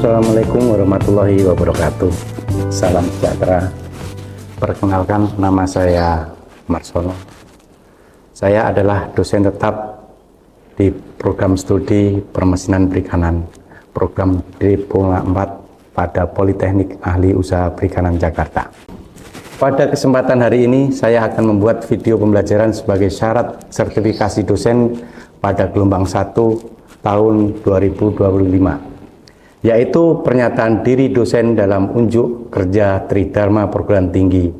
Assalamualaikum warahmatullahi wabarakatuh. Salam sejahtera. Perkenalkan, nama saya Marsono. Saya adalah dosen tetap di program studi permesinan perikanan, program Diploma 4 pada Politeknik Ahli Usaha Perikanan Jakarta. Pada kesempatan hari ini, saya akan membuat video pembelajaran sebagai syarat sertifikasi dosen pada gelombang 1 tahun 2025. Yaitu pernyataan diri dosen dalam unjuk kerja Tridharma Perguruan Tinggi,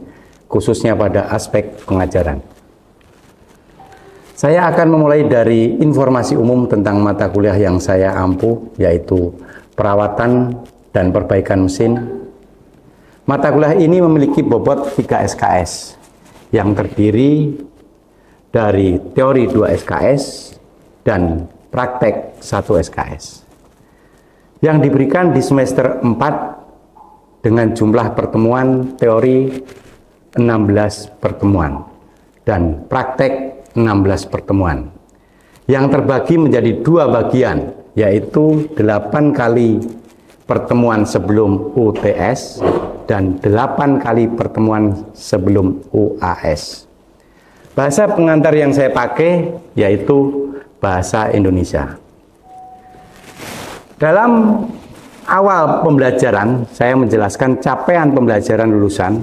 khususnya pada aspek pengajaran. Saya akan memulai dari informasi umum tentang mata kuliah yang saya ampu, yaitu perawatan dan perbaikan mesin. Mata kuliah ini memiliki bobot 3 SKS, yang terdiri dari teori 2 SKS dan praktek 1 SKS. Yang diberikan di semester 4 dengan jumlah pertemuan teori 16 pertemuan dan praktek 16 pertemuan, yang terbagi menjadi 2 bagian, yaitu 8 kali pertemuan sebelum UTS dan 8 kali pertemuan sebelum UAS. Bahasa pengantar yang saya pakai yaitu bahasa Indonesia. Dalam awal pembelajaran, saya menjelaskan capaian pembelajaran lulusan,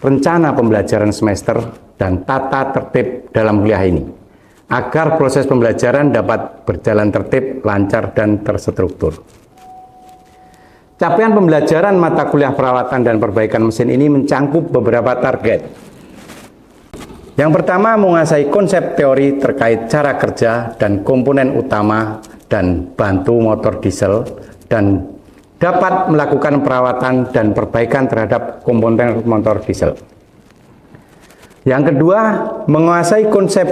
rencana pembelajaran semester, dan tata tertib dalam kuliah ini, agar proses pembelajaran dapat berjalan tertib, lancar, dan terstruktur. Capaian pembelajaran mata kuliah perawatan dan perbaikan mesin ini mencangkup beberapa target. Yang pertama, menguasai konsep teori terkait cara kerja dan komponen utama dan bantu motor diesel, dan dapat melakukan perawatan dan perbaikan terhadap komponen motor diesel. Yang kedua, menguasai konsep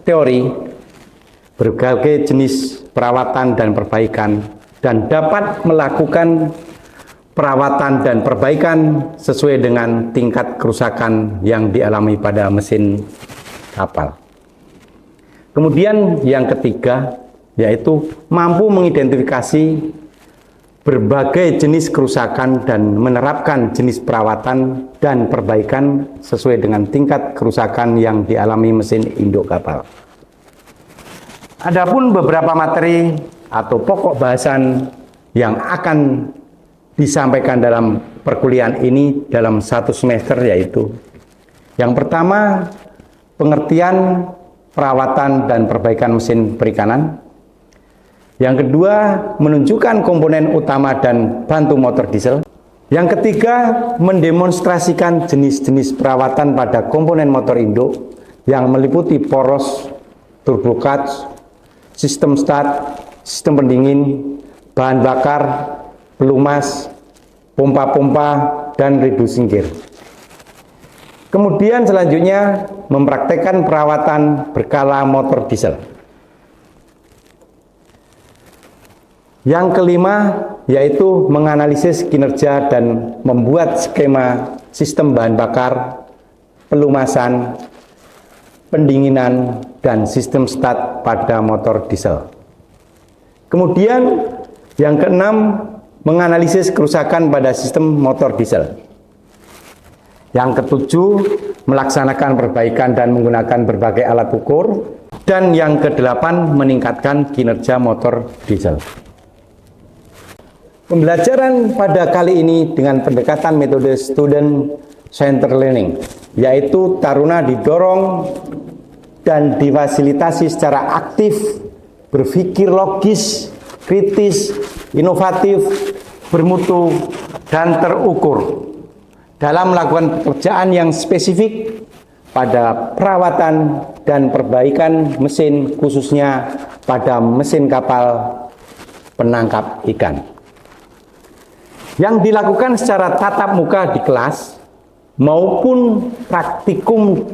teori berbagai jenis perawatan dan perbaikan, dan dapat melakukan perawatan dan perbaikan sesuai dengan tingkat kerusakan yang dialami pada mesin kapal. Kemudian yang ketiga, yaitu mampu mengidentifikasi berbagai jenis kerusakan dan menerapkan jenis perawatan dan perbaikan sesuai dengan tingkat kerusakan yang dialami mesin induk kapal. Adapun beberapa materi atau pokok bahasan yang akan disampaikan dalam perkuliahan ini dalam 1 semester, yaitu yang pertama, pengertian perawatan dan perbaikan mesin perikanan. Yang kedua, menunjukkan komponen utama dan bantu motor diesel. Yang ketiga, mendemonstrasikan jenis-jenis perawatan pada komponen motor induk yang meliputi poros, turbo clutch, sistem start, sistem pendingin, bahan bakar, pelumas, pompa-pompa, dan reducing gear. Kemudian selanjutnya, mempraktekkan perawatan berkala motor diesel. Yang kelima, yaitu menganalisis kinerja dan membuat skema sistem bahan bakar, pelumasan, pendinginan, dan sistem start pada motor diesel. Kemudian yang keenam, menganalisis kerusakan pada sistem motor diesel. Yang ketujuh, melaksanakan perbaikan dan menggunakan berbagai alat ukur. Dan yang kedelapan, meningkatkan kinerja motor diesel. Pembelajaran pada kali ini dengan pendekatan metode student center learning, yaitu taruna didorong dan difasilitasi secara aktif, berpikir logis, kritis, inovatif, bermutu, dan terukur dalam melakukan pekerjaan yang spesifik pada perawatan dan perbaikan mesin, khususnya pada mesin kapal penangkap ikan. Yang dilakukan secara tatap muka di kelas maupun praktikum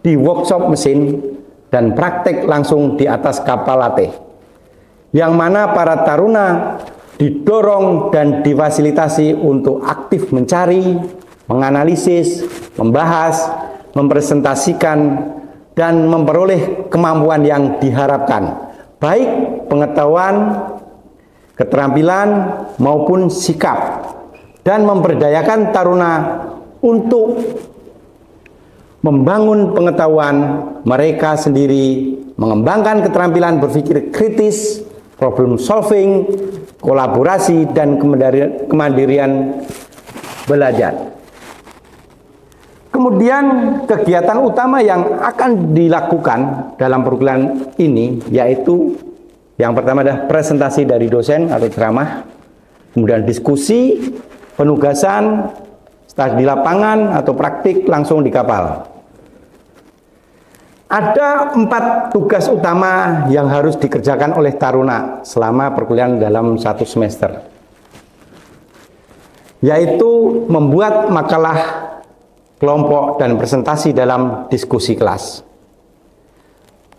di workshop mesin dan praktek langsung di atas kapal latih, yang mana para taruna didorong dan difasilitasi untuk aktif mencari, menganalisis, membahas, mempresentasikan, dan memperoleh kemampuan yang diharapkan, baik pengetahuan keterampilan maupun sikap, dan memberdayakan taruna untuk membangun pengetahuan mereka sendiri, mengembangkan keterampilan berpikir kritis, problem solving, kolaborasi, dan kemandirian belajar. Kemudian kegiatan utama yang akan dilakukan dalam perkuliahan ini yaitu yang pertama adalah presentasi dari dosen atau ceramah, kemudian diskusi, penugasan, studi di lapangan atau praktik langsung di kapal. Ada 4 tugas utama yang harus dikerjakan oleh taruna selama perkuliahan dalam 1 semester, yaitu membuat makalah kelompok dan presentasi dalam diskusi kelas,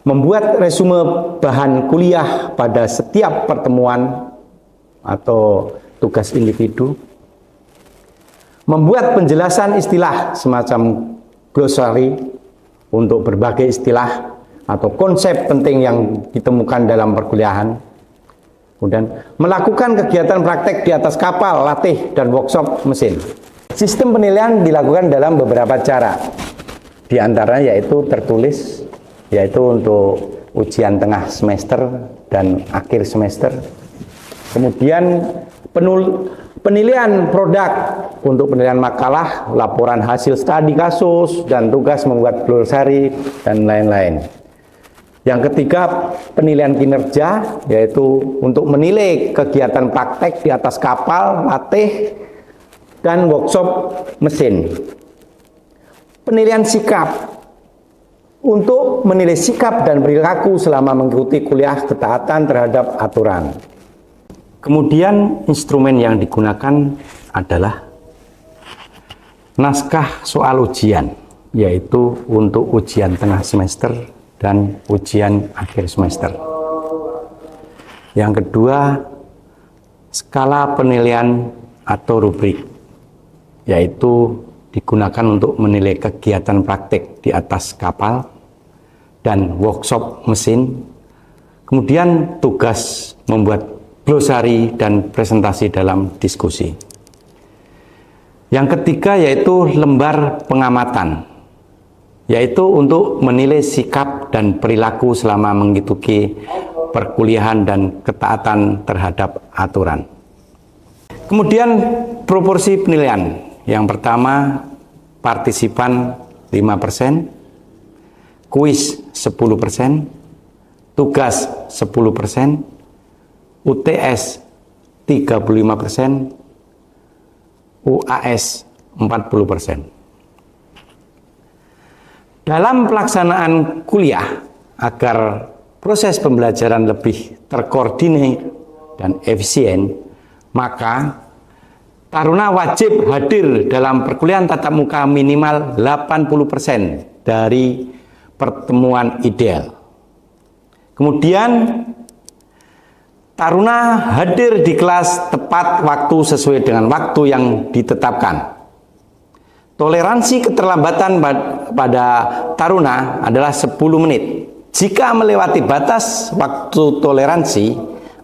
membuat resume bahan kuliah pada setiap pertemuan atau tugas individu, membuat penjelasan istilah semacam glossary untuk berbagai istilah atau konsep penting yang ditemukan dalam perkuliahan, kemudian melakukan kegiatan praktek di atas kapal, latih, dan workshop mesin. Sistem penilaian dilakukan dalam beberapa cara, di antaranya yaitu tertulis, yaitu untuk ujian tengah semester dan akhir semester. Kemudian penilaian produk untuk penilaian makalah, laporan hasil studi kasus, dan tugas membuat glossary, dan lain-lain. Yang ketiga, penilaian kinerja, yaitu untuk menilai kegiatan praktek di atas kapal, latih, dan workshop mesin. Penilaian sikap, untuk menilai sikap dan perilaku selama mengikuti kuliah ketaatan terhadap aturan. Kemudian instrumen yang digunakan adalah naskah soal ujian, yaitu untuk ujian tengah semester dan ujian akhir semester. Yang kedua, skala penilaian atau rubrik, yaitu digunakan untuk menilai kegiatan praktik di atas kapal dan workshop mesin. Kemudian tugas membuat glosari dan presentasi dalam diskusi. Yang ketiga yaitu lembar pengamatan, yaitu untuk menilai sikap dan perilaku selama mengikuti perkuliahan dan ketaatan terhadap aturan. Kemudian proporsi penilaian. Yang pertama, partisipan 5%, kuis 10%, tugas 10%, UTS 35%, UAS 40%. Dalam pelaksanaan kuliah, agar proses pembelajaran lebih terkoordinir dan efisien, maka taruna wajib hadir dalam perkuliahan tatap muka minimal 80% dari pertemuan ideal. Kemudian taruna hadir di kelas tepat waktu sesuai dengan waktu yang ditetapkan. Toleransi keterlambatan pada taruna adalah 10 menit. Jika melewati batas waktu toleransi,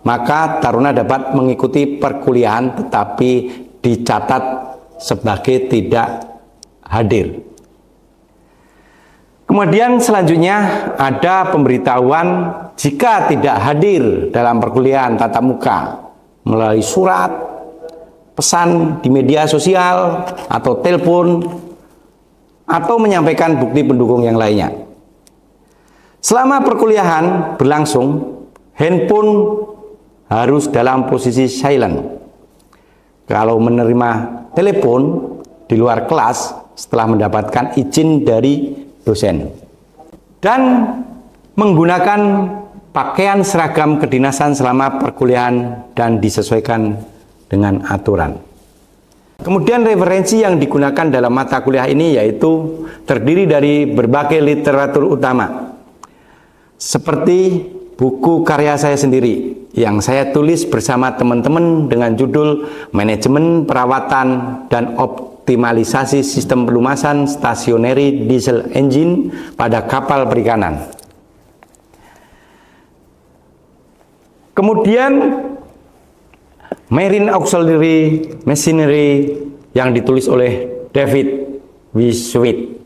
maka taruna dapat mengikuti perkuliahan tetapi dicatat sebagai tidak hadir. Kemudian selanjutnya ada pemberitahuan jika tidak hadir dalam perkuliahan tatap muka melalui surat, pesan di media sosial, atau telepon, atau menyampaikan bukti pendukung yang lainnya. Selama perkuliahan berlangsung, handphone harus dalam posisi silent. Kalau menerima telepon di luar kelas setelah mendapatkan izin dari dosen. Dan menggunakan pakaian seragam kedinasan selama perkuliahan dan disesuaikan dengan aturan. Kemudian referensi yang digunakan dalam mata kuliah ini yaitu terdiri dari berbagai literatur utama, seperti buku karya saya sendiri yang saya tulis bersama teman-teman dengan judul Manajemen Perawatan dan Optimalisasi Sistem Pelumasan Stationary Diesel Engine pada Kapal Perikanan. Kemudian Marine Auxiliary Machinery yang ditulis oleh David W. Sweet.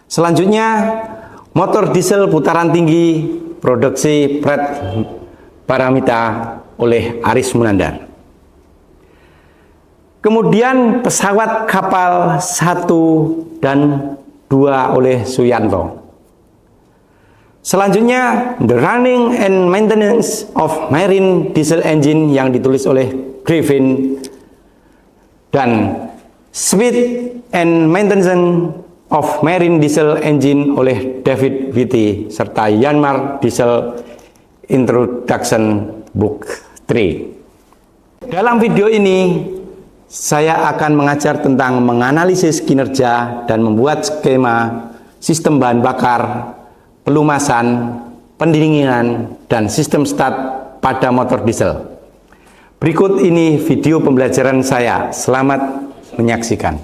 Selanjutnya, motor diesel putaran tinggi produksi Pratt Paramita oleh Aris Munandar. Kemudian pesawat kapal 1 dan 2 oleh Suyanto. Selanjutnya, The Running and Maintenance of Marine Diesel Engine yang ditulis oleh Griffin, dan Speed and Maintenance of Marine Diesel Engine oleh David Whitty, serta Yanmar Diesel Introduction Book 3. Dalam video ini, saya akan mengajar tentang menganalisis kinerja dan membuat skema sistem bahan bakar, pelumasan, pendinginan, dan sistem start pada motor diesel. Berikut ini video pembelajaran saya. Selamat menyaksikan.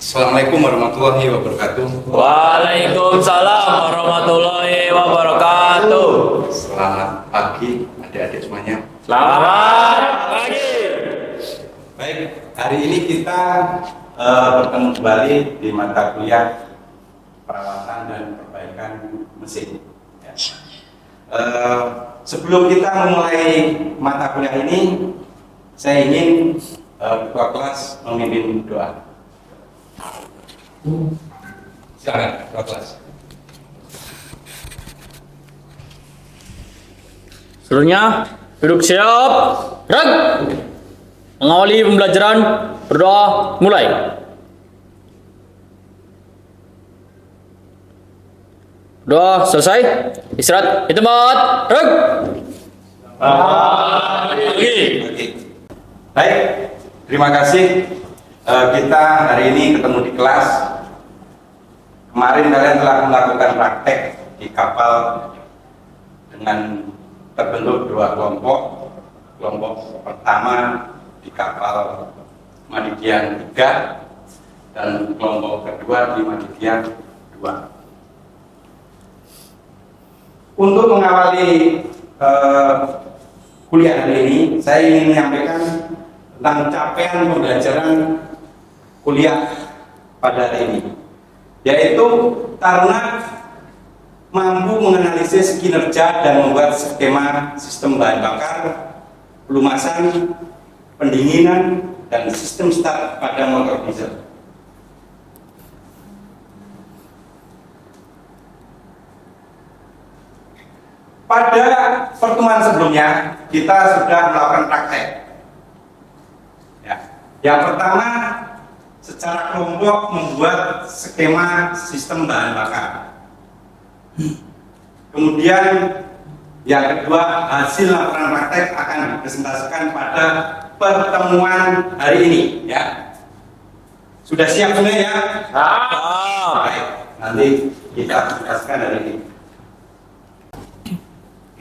Assalamualaikum warahmatullahi wabarakatuh. Waalaikumsalam warahmatullahi wabarakatuh. Selamat pagi adik-adik semuanya. Selamat pagi. Baik, hari ini kita bertemu kembali di mata kuliah perawatan dan perbaikan mesin. Ya. Sebelum kita memulai mata kuliah ini, saya ingin ketua kelas memimpin doa. Silakan, ketua kelas. Seluruhnya duduk siap. Gerak. Mengawali pembelajaran, berdoa mulai. Doa selesai. Istirahat di tempat. Gerak. Pagi. Baik, terima kasih. Kita hari ini ketemu di kelas. Kemarin kalian telah melakukan praktek di kapal dengan terbentuk 2 kelompok. Kelompok pertama di kapal Madidian 3 dan kelompok kedua di Madidian 2. Untuk mengawali kuliah hari ini, saya ingin menyampaikan tentang capaian pembelajaran kuliah pada hari ini, yaitu Taruna mampu menganalisis kinerja dan membuat skema sistem bahan bakar, pelumasan, pendinginan, dan sistem start pada motor diesel. Pada pertemuan sebelumnya, kita sudah melakukan praktek. Ya. Yang pertama, secara kelompok membuat skema sistem bahan bakar. Kemudian yang kedua, hasil laporan praktek akan dipresentasikan pada pertemuan hari ini. Ya, sudah siap semua ya? Baik, nanti kita presentasikan hari ini.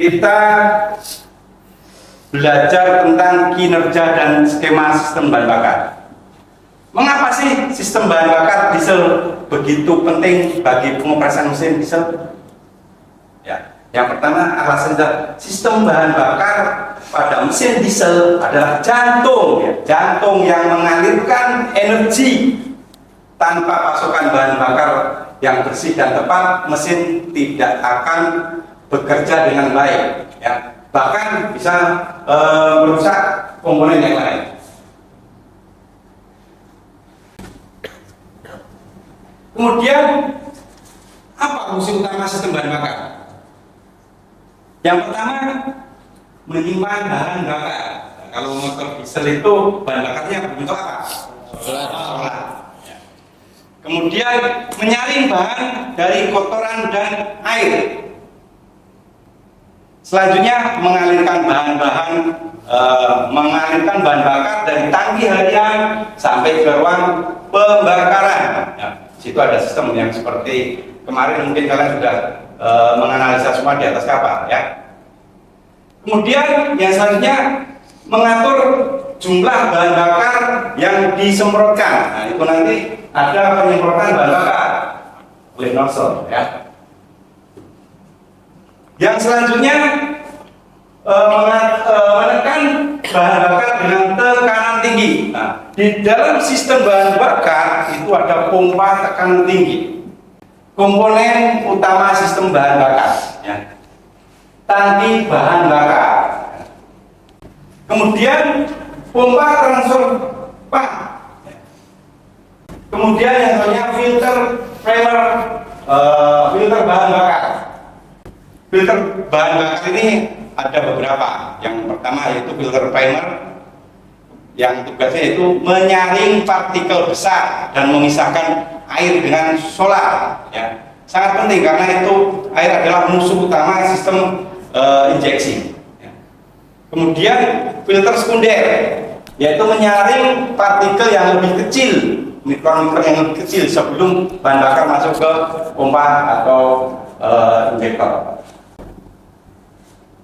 Kita belajar tentang kinerja dan skema sistem bahan bakar. Mengapa sih sistem bahan bakar diesel begitu penting bagi pengoperasian mesin diesel? Ya, yang pertama, alasan sistem bahan bakar pada mesin diesel adalah jantung, ya, jantung yang mengalirkan energi. Tanpa pasokan bahan bakar yang bersih dan tepat, mesin tidak akan bekerja dengan baik, ya, bahkan bisa merusak komponen yang lain. Kemudian, apa fungsi utama sistem bahan bakar? Yang pertama, menyimpan bahan bakar. Nah, kalau motor diesel itu bahan bakarnya berbentuk apa? Solar. Ya. Kemudian, menyaring bahan dari kotoran dan air. Selanjutnya, mengalirkan bahan bakar dari tangki harian sampai ke ruang pembakaran. Ya, situ ada sistem yang seperti kemarin mungkin kalian sudah menganalisa semua di atas kapal, ya. Kemudian yang selanjutnya mengatur jumlah bahan bakar yang disemprotkan. Nah, itu nanti ada penyemprotan bahan bakar. oleh nozzle ya. Yang selanjutnya menekan bahan bakar dengan tekanan tinggi. Nah, di dalam sistem bahan bakar itu ada pompa tekanan tinggi. Komponen utama sistem bahan bakar ya. Tangki bahan bakar. Kemudian pompa transfer pump. Kemudian yang namanya filter primer, filter bahan bakar. Filter bahan bakar ini ada beberapa. Yang pertama yaitu filter primer, yang tugasnya itu menyaring partikel besar dan memisahkan air dengan solar. Ya, sangat penting karena itu air adalah musuh utama sistem injeksi. Ya. Kemudian filter sekunder, yaitu menyaring partikel yang lebih kecil, mikron-mikron yang lebih kecil sebelum bahan bakar masuk ke pompa atau injektor.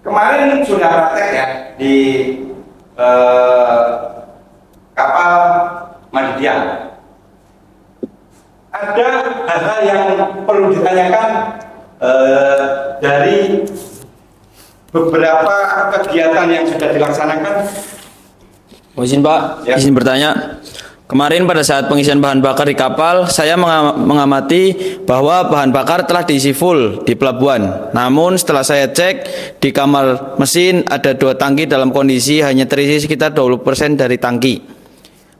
Kemarin sudah praktek ya di kapal Madya. Ada hal-hal yang perlu ditanyakan dari beberapa kegiatan yang sudah dilaksanakan. Izin Pak, Ya. izin bertanya. Kemarin pada saat pengisian bahan bakar di kapal, saya mengamati bahwa bahan bakar telah diisi full di pelabuhan. Namun setelah saya cek di kamar mesin ada 2 tangki dalam kondisi hanya terisi sekitar 20% dari tangki.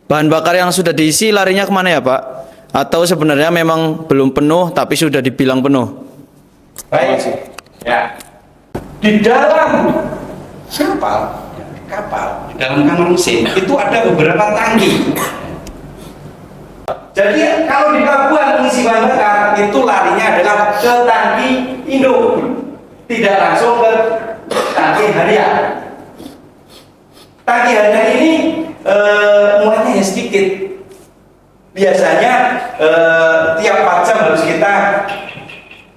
Bahan bakar yang sudah diisi larinya kemana ya Pak? Atau sebenarnya memang belum penuh tapi sudah dibilang penuh? Baik, ya. Di dalam kapal, di dalam kamar mesin itu ada beberapa tangki. Jadi kalau di pelabuhan mengisi bahan bakar itu larinya adalah ke tangki induk, tidak langsung ke tangki harian. Tangki harian ini muatnya hanya sedikit. Biasanya tiap 4 jam harus kita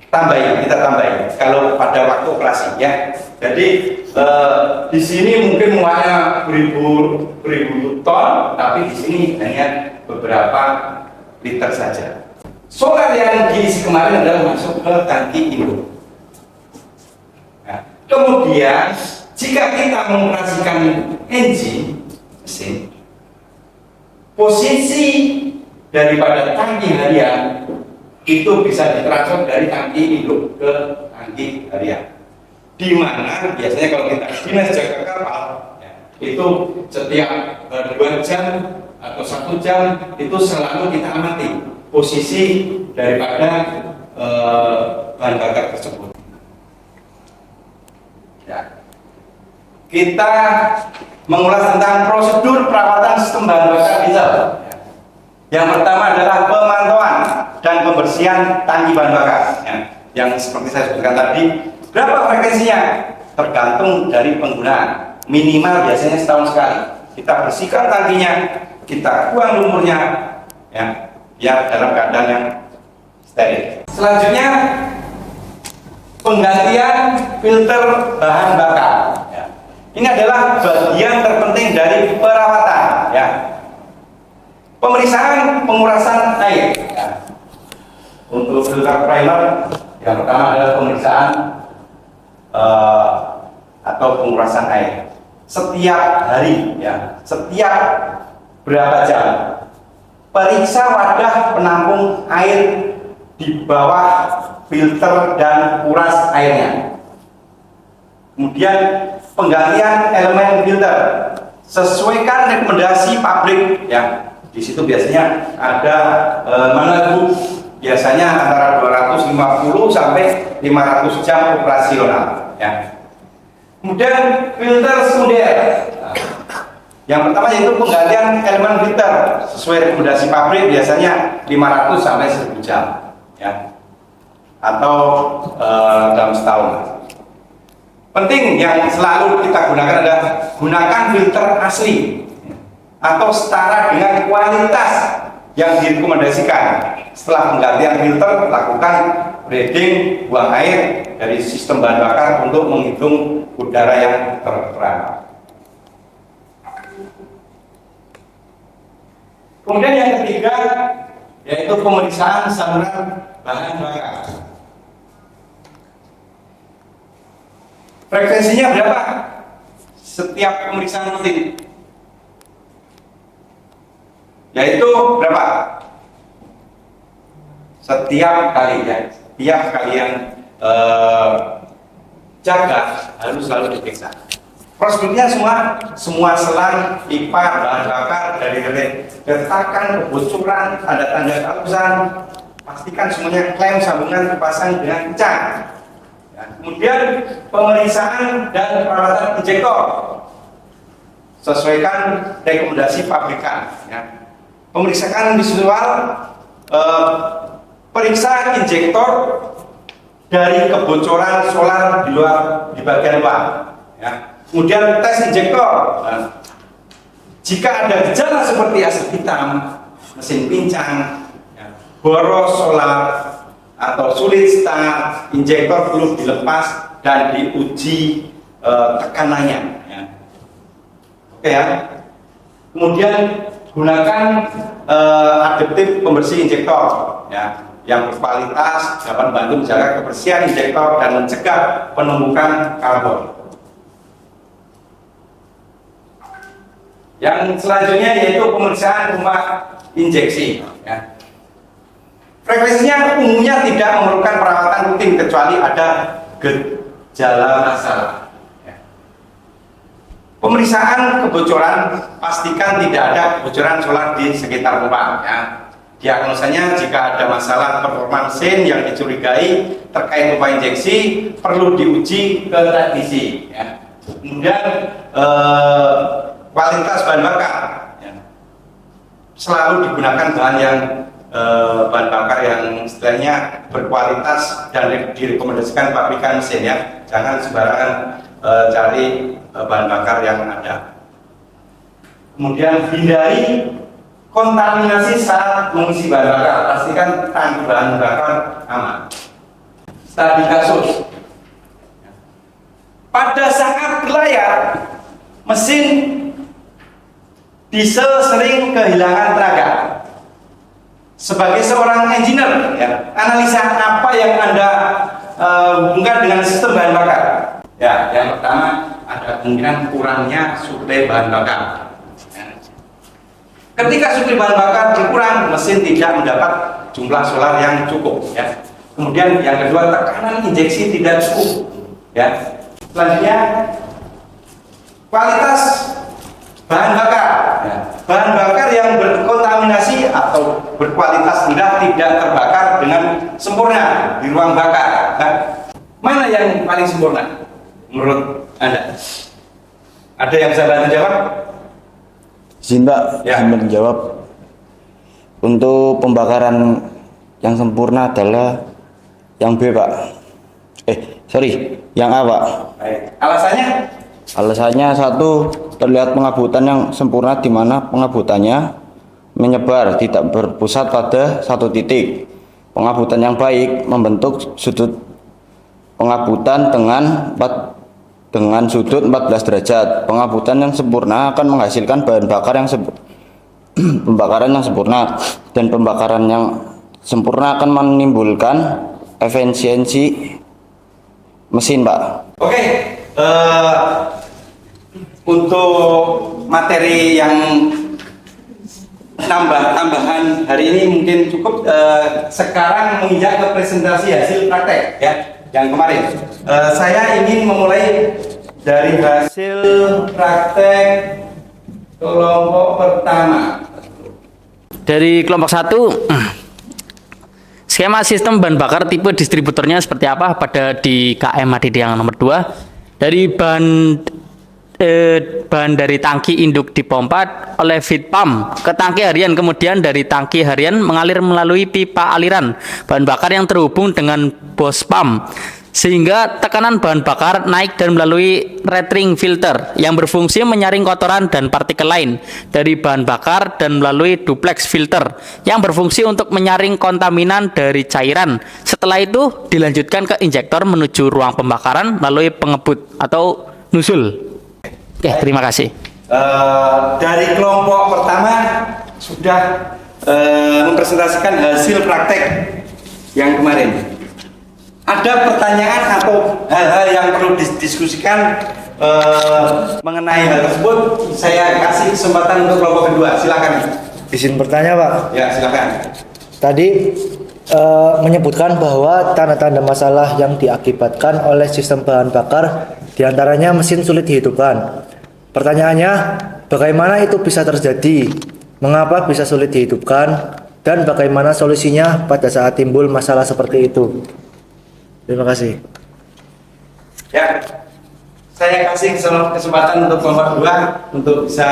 tambahin. Kalau pada waktu operasi ya. Jadi di sini mungkin muatnya beribu ton, tapi di sini hanya beberapa liter saja. Solar yang diisi kemarin adalah masuk ke tangki induk. Nah, kemudian jika kita mengoperasikan engine mesin, posisi daripada tangki harian itu bisa ditransfer dari tangki induk ke tangki harian. Di mana biasanya kalau kita dinas jaga kapal ya, itu setiap 2 jam atau 1 jam itu selalu kita amati posisi daripada bahan bakar tersebut. Ya. Kita mengulas tentang prosedur perawatan sistem bahan bakar diesel. Yang pertama adalah pemantauan dan pembersihan tangki bahan bakar. Ya. Yang seperti saya sebutkan tadi, berapa frekuensinya? Tergantung dari penggunaan. Minimal biasanya setahun sekali. Kita bersihkan tangkinya, kita buang lumpurnya, ya, biar dalam keadaan yang steril. Selanjutnya, penggantian filter bahan bakar. Ya. Ini adalah bagian terpenting dari perawatan. Ya. Pemeriksaan pengurasan air. Ya. Untuk filter primer, yang pertama adalah pemeriksaan atau pengurasan air setiap hari, ya, setiap berapa jam. Periksa wadah penampung air di bawah filter dan kuras airnya. Kemudian penggantian elemen filter, sesuaikan rekomendasi pabrik, ya. Di situ biasanya ada manual, biasanya antara 250 sampai 500 jam operasional, ya. Kemudian filter sekunder. Yang pertama yaitu penggantian elemen filter sesuai rekomendasi pabrik, biasanya 500 sampai 1000 jam, ya. Atau dalam setahun. Penting yang selalu kita gunakan adalah gunakan filter asli atau setara dengan kualitas yang direkomendasikan. Setelah penggantian filter, lakukan breeding buang air dari sistem bahan bakar untuk menghitung udara yang terperangkap. Kemudian yang ketiga yaitu pemeriksaan saluran bahan bakar. Frekuensinya berapa? Setiap pemeriksaan rutin. Yaitu berapa? Setiap kali ya. Setiap kalian jaga harus selalu diperiksa. Prosedurnya semua selang, pipa, bahan bakar dari retakan, kebocoran, tanda-tanda keharusan, pastikan semuanya klem sambungan dipasang dengan kencang. Ya, kemudian pemeriksaan dan perawatan injektor sesuaikan rekomendasi pabrikan. Ya. Pemeriksaan visual, periksa injektor dari kebocoran solar di bagian luar. Ya. Kemudian tes injektor. Nah, jika ada gejala seperti asap hitam, mesin pincang, ya, boros solar, atau sulit start, injektor perlu dilepas dan diuji tekanannya. Ya. Oke ya. Kemudian gunakan adaptif pembersih injektor, ya, yang berkualitas dapat membantu menjaga kebersihan injektor dan mencegah penumpukan karbon. Yang selanjutnya yaitu pemeriksaan rumah injeksi. Ya. Frekuensinya umumnya tidak memerlukan perawatan rutin kecuali ada gejala masalah. Ya. Pemeriksaan kebocoran, pastikan tidak ada kebocoran solar di sekitar rumah. Ya. Diagnosanya jika ada masalah performa mesin yang dicurigai terkait pompa injeksi perlu diuji ke teknisi. Ya. Kemudian kualitas bahan bakar, ya. Selalu digunakan bahan bakar yang istilahnya berkualitas dan direkomendasikan pabrikan mesin, ya. Jangan sembarangan cari bahan bakar yang ada. Kemudian hindari kontaminasi saat mengisi bahan bakar, pastikan tangki bahan bakar aman. Studi kasus. Pada saat berlayar, mesin diesel sering kehilangan tenaga. Sebagai seorang engineer, ya, analisa apa yang Anda hubungkan dengan sistem bahan bakar? Ya, yang pertama ada kemungkinan kurangnya suplai bahan bakar. Ya. Ketika suplai bahan bakar berkurang, mesin tidak mendapat jumlah solar yang cukup. Ya. Kemudian yang kedua, tekanan injeksi tidak cukup. Ya. Selanjutnya, kualitas bahan bakar. Ya. Bahan bakar yang berkontaminasi atau berkualitas rendah tidak terbakar dengan sempurna di ruang bakar. Nah, mana yang paling sempurna menurut Anda? Ada yang bisa bantu jawab? Izin Pak, Ya. izin menjawab. Untuk pembakaran yang sempurna adalah yang B Pak. Yang A Pak. Baik. Alasannya? Alasannya satu, terlihat pengabutan yang sempurna di mana pengabutannya menyebar, tidak berpusat pada satu titik. Pengabutan yang baik membentuk sudut pengabutan dengan sudut 14 derajat. Pengabutan yang sempurna akan menghasilkan bahan bakar yang pembakaran yang sempurna, dan pembakaran yang sempurna akan menimbulkan efisiensi mesin Pak. Oke. Untuk materi yang tambahan hari ini mungkin cukup. Sekarang menginjak ke presentasi hasil praktek, ya, yang kemarin. Saya ingin memulai dari hasil praktek kelompok pertama. Dari kelompok 1, skema sistem bahan bakar tipe distributornya seperti apa pada di KM ADD yang nomor 2. Dari bahan dari tangki induk dipompa oleh feed pump ke tangki harian, kemudian dari tangki harian mengalir melalui pipa aliran bahan bakar yang terhubung dengan bos pump, sehingga tekanan bahan bakar naik dan melalui retring filter yang berfungsi menyaring kotoran dan partikel lain dari bahan bakar, dan melalui duplex filter yang berfungsi untuk menyaring kontaminan dari cairan. Setelah itu dilanjutkan ke injektor menuju ruang pembakaran melalui pengebut atau nusul. Oke, terima kasih. Dari kelompok pertama sudah mempresentasikan hasil praktek yang kemarin. Ada pertanyaan atau hal-hal yang perlu didiskusikan mengenai hal tersebut? Saya kasih kesempatan untuk kelompok kedua. Silakan. Izin bertanya, Pak. Ya, silakan. Tadi menyebutkan bahwa tanda-tanda masalah yang diakibatkan oleh sistem bahan bakar diantaranya mesin sulit dihidupkan. Pertanyaannya, bagaimana itu bisa terjadi? Mengapa bisa sulit dihidupkan? Dan bagaimana solusinya pada saat timbul masalah seperti itu? Terima kasih. Ya, saya kasih kesempatan untuk kelompok kedua untuk bisa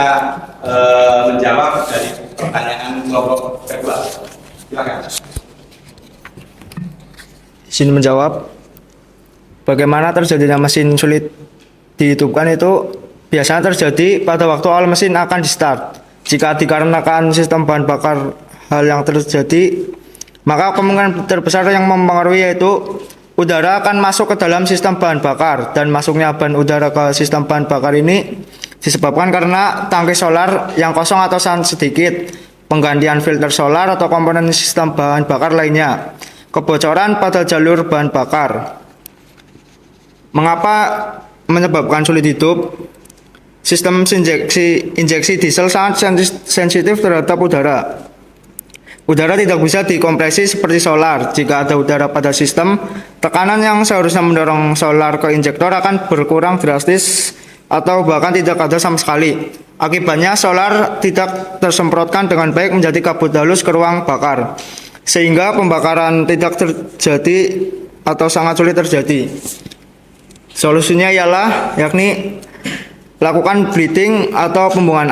menjawab dari pertanyaan kelompok kedua. Silakan. Izin menjawab, bagaimana terjadinya mesin sulit dihidupkan itu biasanya terjadi pada waktu awal mesin akan di start. Jika dikarenakan sistem bahan bakar hal yang terjadi, maka kemungkinan terbesar yang mempengaruhi yaitu udara akan masuk ke dalam sistem bahan bakar, dan masuknya bahan udara ke sistem bahan bakar ini disebabkan karena tangki solar yang kosong atau sangat sedikit, penggantian filter solar atau komponen sistem bahan bakar lainnya, kebocoran pada jalur bahan bakar. Mengapa menyebabkan sulit hidup? Sistem injeksi diesel sangat sensitif terhadap udara. Udara tidak bisa dikompresi seperti solar. Jika ada udara pada sistem, tekanan yang seharusnya mendorong solar ke injektor akan berkurang drastis atau bahkan tidak ada sama sekali. Akibatnya solar tidak tersemprotkan dengan baik menjadi kabut halus ke ruang bakar, sehingga pembakaran tidak terjadi atau sangat sulit terjadi. Solusinya ialah yakni lakukan bleeding atau pembuangan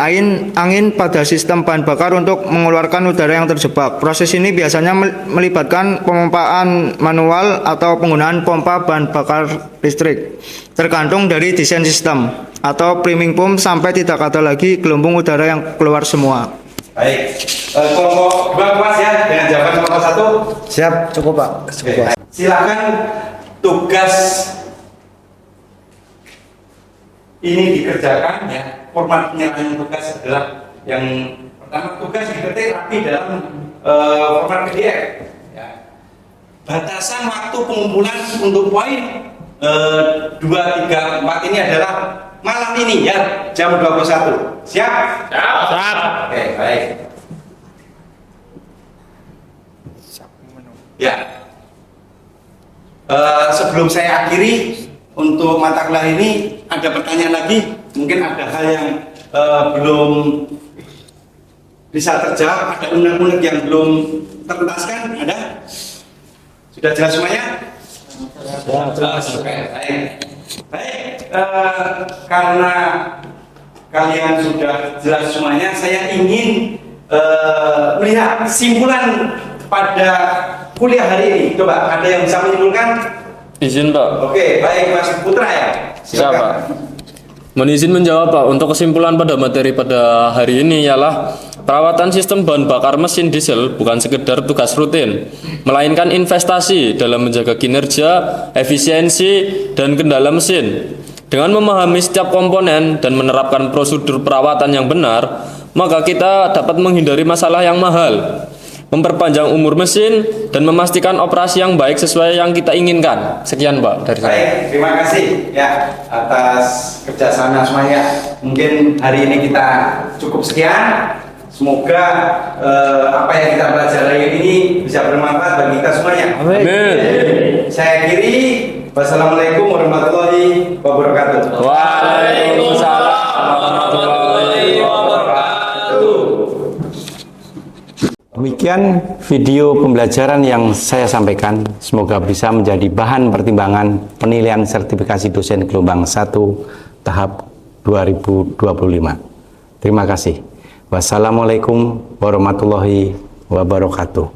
angin pada sistem bahan bakar untuk mengeluarkan udara yang terjebak. Proses ini biasanya melibatkan pemompaan manual atau penggunaan pompa bahan bakar listrik, tergantung dari desain sistem, atau priming pump sampai tidak ada lagi gelembung udara yang keluar semua. Baik, kelompok dua puas ya dengan jawaban kelompok satu. Siap, cukup, Pak. Cukup, Pak. Silakan tugas ini dikerjakan ya. Format penyerahan tugas adalah yang pertama, tugas diketik rapi dalam format PDF ya. Batasan waktu pengumpulan untuk poin 2, 3, 4 ini adalah malam ini ya, jam 21. Siap? Siap. Oke, baik. Ya. Sebelum saya akhiri untuk mata kuliah ini, ada pertanyaan lagi? Mungkin ada hal yang belum bisa terjawab, ada unek-unek yang belum tertuntaskan, ada? Sudah jelas semuanya? Jelas. Oke, baik. Baik, karena kalian sudah jelas semuanya, saya ingin melihat kesimpulan pada kuliah hari ini. Coba, ada yang bisa menyimpulkan? Izin, Pak. Oke, baik Mas Putra ya. Siap, Pak. Mohon izin menjawab, Pak. Untuk kesimpulan pada materi pada hari ini ialah perawatan sistem bahan bakar mesin diesel bukan sekedar tugas rutin, melainkan investasi dalam menjaga kinerja, efisiensi, dan kendala mesin. Dengan memahami setiap komponen dan menerapkan prosedur perawatan yang benar, maka kita dapat menghindari masalah yang mahal, memperpanjang umur mesin, dan memastikan operasi yang baik sesuai yang kita inginkan. Sekian, Pak, dari saya. Baik, terima kasih ya atas kerjasama semuanya. Mungkin hari ini kita cukup sekian. Semoga apa yang kita pelajari ini bisa bermanfaat bagi kita semuanya. Amin. Saya akhiri. Wassalamualaikum warahmatullahi wabarakatuh. Waalaikumsalam warahmatullahi wabarakatuh. Demikian video pembelajaran yang saya sampaikan. Semoga bisa menjadi bahan pertimbangan penilaian sertifikasi dosen gelombang 1 tahap 2025. Terima kasih. Wassalamualaikum warahmatullahi wabarakatuh.